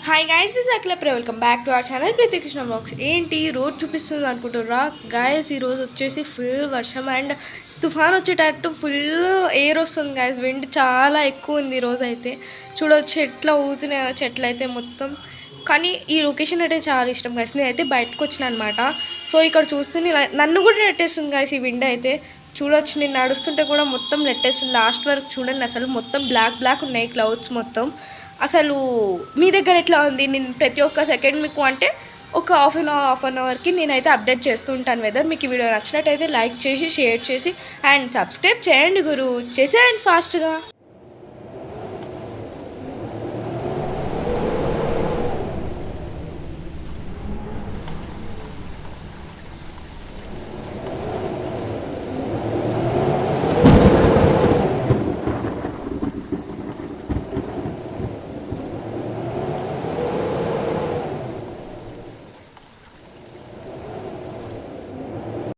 Hi guys this Akhila welcome back to our channel Pratikrishna blogs. ఏంటి road చూపిస్తుంది అనుకుంటుర్రా guys? ఈరోజు వచ్చేసి ఫుల్ వర్షం అండ్ తుఫాన్ వచ్చేటట్టు ఫుల్ ఎయిర్ వస్తుంది గైస్. విండ్ చాలా ఎక్కువ ఉంది ఈరోజు అయితే. చూడవచ్చు ఎట్లా ఊతున్నాయో చెట్లు అయితే మొత్తం. కానీ ఈ లొకేషన్ అయితే చాలా ఇష్టం గైస్. నేనైతే బయటకు వచ్చిన అనమాట. సో ఇక్కడ చూస్తే నన్ను కూడా నెట్టేస్తుంది గైస్ ఈ విండ్ అయితే. చూడొచ్చు, నేను నడుస్తుంటే కూడా మొత్తం నెట్టేస్తుంది. లాస్ట్ వరకు చూడండి, అసలు మొత్తం బ్లాక్ బ్లాక్ ఉన్నాయి క్లౌడ్స్ మొత్తం. అసలు మీ దగ్గర ఎట్లా ఉంది? నేను ప్రతి ఒక్క సెకండ్ మీకు అంటే ఒక హాఫ్ అన్ అవర్కి నేనైతే అప్డేట్ చేస్తూ ఉంటాను వెదర్. మీకు ఈ వీడియో నచ్చినట్టయితే లైక్ చేసి షేర్ చేసి అండ్ సబ్స్క్రైబ్ చేయండి గురు, చేసేయండి ఫాస్ట్గా.